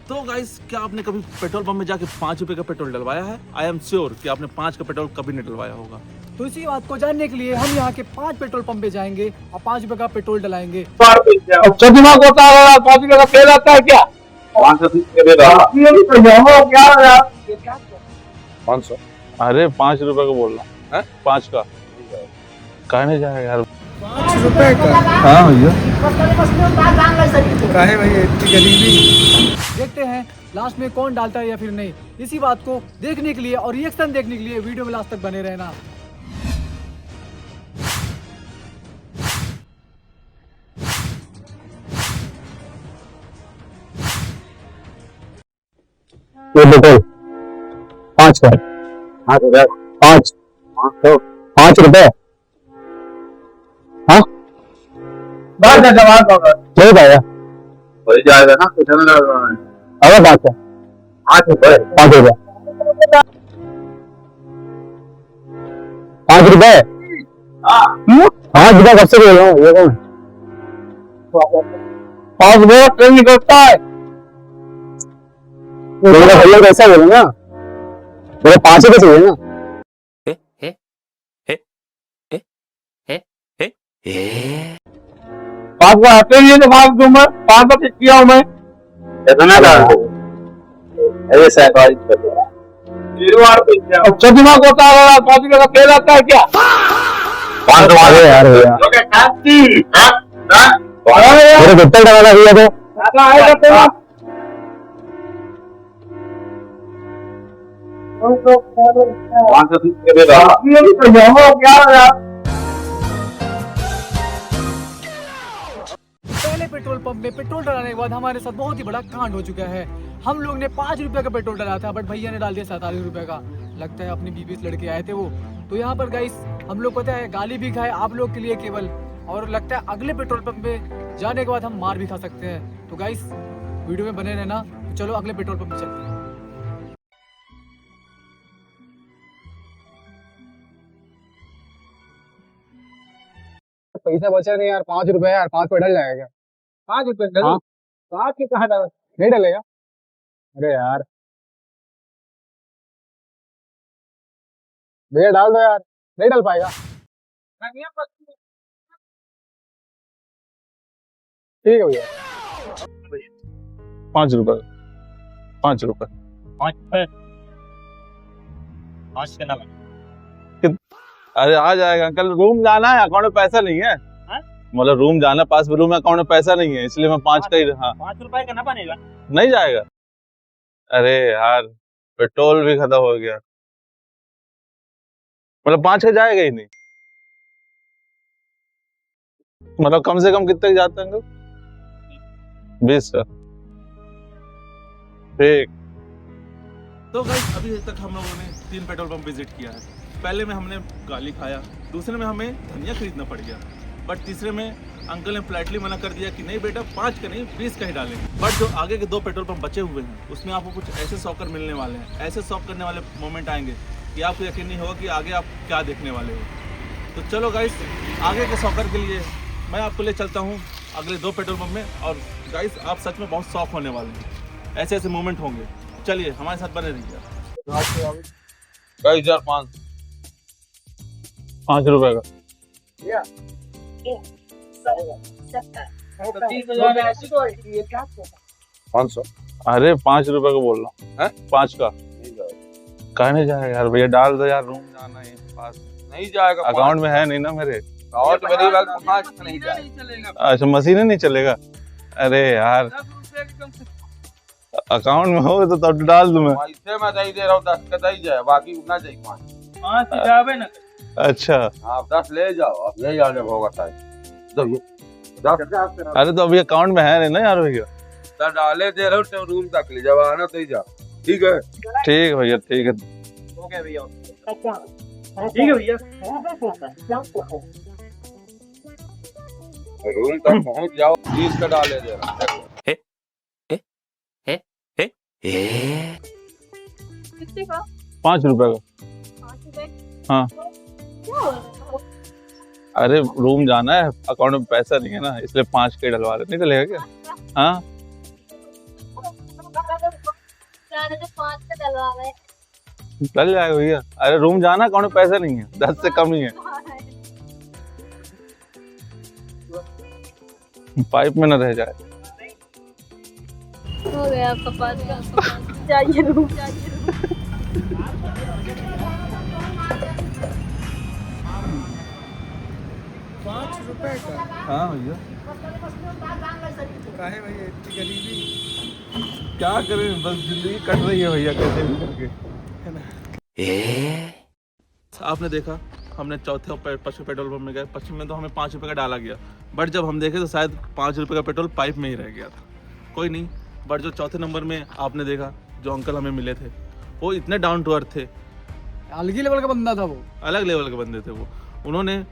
तो गाइस, क्या आपने कभी पेट्रोल पंप में जाके 5 रुपए का पेट्रोल डलवाया है? आई एम श्योर कि आपने 5 का पेट्रोल कभी नहीं डलवाया होगा। तो इसी बात को जानने के लिए हम यहाँ के 5 पेट्रोल पंप पे जाएंगे और 5 रुपए का पेट्रोल डलाएंगे। दिमाग होता है 5 रुपए का तेल आता है क्या? 500। अरे 5 रुपए का बोल रहा हूँ, 5 का कहने जाएगा यार। 5 रुपए का? हाँ भैया, काहे भैया इतनी गरीबी। देखते हैं लास्ट में कौन डालता है या फिर नहीं। इसी बात को देखने के लिए और रिएक्शन देखने के लिए वीडियो में लास्ट तक बने रहना। ये पेट्रोल 5 का, 5 रुपए। हाँ नहीं पाएगा, हो जाएगा ना कुछ ना। अगर 5 का 5 रुपए 5 रुपए 5 रुपए। हाँ रुपए कब से बोल रहा हूँ, ये कौन 5 रुपए ट्रेन निकलता है? भैया कैसा बोलो ना, मेरे 5 रुपए चाहिए ना। पाँच का हटे नहीं तो 5 दूं मैं, 5 का चेक किया हूँ मैं। कितना डाल दो? अरे 47 अच्छा दिमाग होता है 5 रुपए का तेल आता है क्या? 5 रुपए यार भैया, मेरे कितना डरा भैया तो पहले पेट्रोल पंप में पेट्रोल डलाने के बाद हमारे साथ बहुत ही बड़ा कांड हो चुका है। हम लोग ने 5 रुपए का पेट्रोल डलाया था, बट भैया ने डाल दिया 47 रुपए का। लगता है अपनी 20 लड़के आए थे वो। तो यहाँ पर गाइस हम लोग पता है गाली भी खाए आप लोग के लिए केवल, और लगता है अगले पेट्रोल पंप पे जाने के बाद हम मार भी खा सकते हैं। तो गाइस वीडियो में बने रहना। चलो अगले पेट्रोल पंप पे चलते हैं। पैसा बचा नहीं यार, 5 रुपए यार, 5 पे डल जाएगा क्या? 5 रुपए डल। हाँ? 5 के कहाँ डाल? नहीं डलेगा? अरे यार भैया डाल दो यार, नहीं डल पाएगा। ठीक है भैया। 5 रुपए 5 रुपए 5 के नाम। अरे आ जाएगा अंकल, रूम जाना है, अकाउंट में पैसा नहीं है। मतलब रूम जाना, पास में रूम है, अकाउंट में पैसा नहीं है, इसलिए मैं 5 का ही। हाँ 5 रुपए का ना बनेगा। नहीं जाएगा। अरे यार पेट्रोल भी खत्म हो गया, मतलब 5 का जाएगा ही नहीं। मतलब कम से कम कितने जाते हैं अंकल? 20 का। ठीक। तो गाइस, अभी तक हम लोगों ने 3 पेट्रोल पंप विजिट किया है। पहले में हमने गाली खाया, दूसरे में हमें धनिया खरीदना पड़ गया, बट तीसरे में अंकल ने फ्लैटली मना कर दिया कि नहीं बेटा 5 का नहीं 20 का ही डालेंगे। बट जो आगे के 2 पेट्रोल पंप बचे हुए हैं उसमें आपको कुछ ऐसे शॉकर मिलने वाले हैं, ऐसे शॉक करने वाले मोमेंट आएंगे कि आपको यकीन नहीं होगा कि आगे आप क्या देखने वाले हो। तो चलो गाइस, आगे के शॉकर के लिए मैं आपको ले चलता हूँ अगले 2 पेट्रोल पंप में। और गाइस आप सच में बहुत शॉक होने वाले हैं, ऐसे ऐसे मोमेंट होंगे। चलिए हमारे साथ बने रहिए। 5 रुपए का। 500। अरे 5 रुपए का बोल रहा हूँ, 5 का कहने जाएगा यार। भैया डाल दो यार, रूम जाना है पास। नहीं जाएगा, अकाउंट में है नहीं ना मेरे। और तो मेरी बात 5 का नहीं जाएगा। अच्छा मशीन नहीं चलेगा? अरे यार अकाउंट में हो तो तब डाल दूं मैं। इससे मैं नहीं दे रहा हूँ, 10 का दे जाए, बाकी उतना चाहिए 5 जावे ना। अच्छा आप 10 ले जाओ, अब ले जाने होगा टाइम। अरे तो अभी अकाउंट में है नहीं ना यार भैया। तो डाले दे रहा हूँ, तो रूम तक ले जाओ, आना तो ही जाओ। ठीक है, ठीक है भैया, ठीक है। हो गया भैया, ठीक है भैया। रूम तक पहुंच जाओ, 20 का डाले दे रहा हूँ। कितने का? 5 रुपए का। 5 रुपए? हाँ। क्या हो रहा है? अरे रूम जाना है, अकाउंट में पैसा नहीं है ना, इसलिए 5 के डलवा रहे। नहीं डलेगा क्या? हाँ जाने से 5 का डलवा रहे चल जाएगा भैया। अरे रूम जाना अकाउंट में पैसा नहीं है, 10 से कम ही है। पाइप में न रह जाए। हो गया आपका पास का चाहिए रूम चाहिए हाँ भैया काहे भैया इतनी गरीबी? क्या करें, बस जिंदगी कट रही है भैया कैसे भी करके। आपने देखा हमने चौथे और पश्चिम पेट्रोल पंप में गए, पश्चिम में तो हमें 5 रुपये का डाला गया, बट जब हम देखे तो शायद 5 रुपये का पेट्रोल पाइप में ही रह गया था। कोई नहीं, बट जो चौथे नंबर में आपने देखा जो अंकल हमें मिले थे वो इतने डाउन टू अर्थ थे, अलग ही लेवल का बंदा था वो। अलग लेवल के बंदे थे वो। उन्होंने,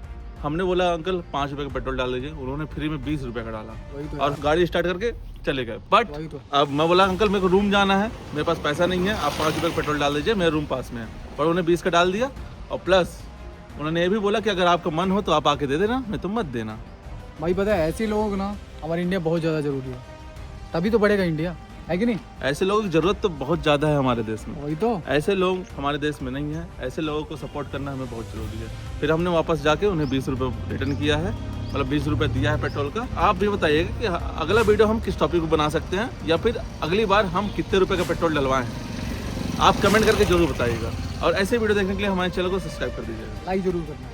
हमने बोला अंकल 5 रुपये का पेट्रोल डाल दीजिए, उन्होंने फ्री में 20 रुपये का डाला वही तो और गाड़ी स्टार्ट करके चले गए। बट वही तो अब मैं बोला अंकल मेरे को रूम जाना है, मेरे पास पैसा नहीं है, आप 5 रुपये का पेट्रोल डाल दीजिए, मेरा रूम पास में है। पर उन्होंने 20 का डाल दिया और प्लस उन्होंने ये भी बोला कि अगर आपका मन हो तो आप आके दे देना, नहीं तो मत देना। भाई पता है ऐसे लोगों को ना हमारे इंडिया बहुत ज़्यादा ज़रूरी है, तभी तो बढ़ेगा इंडिया, है कि नहीं? ऐसे लोगों की ज़रूरत तो बहुत ज़्यादा है हमारे देश में। वही तो। ऐसे लोग हमारे देश में नहीं है, ऐसे लोगों को सपोर्ट करना हमें बहुत ज़रूरी है। फिर हमने वापस जाके उन्हें 20 रुपये रिटर्न किया है, मतलब 20 रुपये दिया है पेट्रोल का। आप भी बताइएगा कि अगला वीडियो हम किस टॉपिक पर बना सकते हैं, या फिर अगली बार हम कितने रुपये का पेट्रोल डलवाएं, आप कमेंट करके जरूर बताइएगा। और ऐसे वीडियो देखने के लिए हमारे चैनल को सब्सक्राइब कर दीजिएगा। लाइक जरूर करना।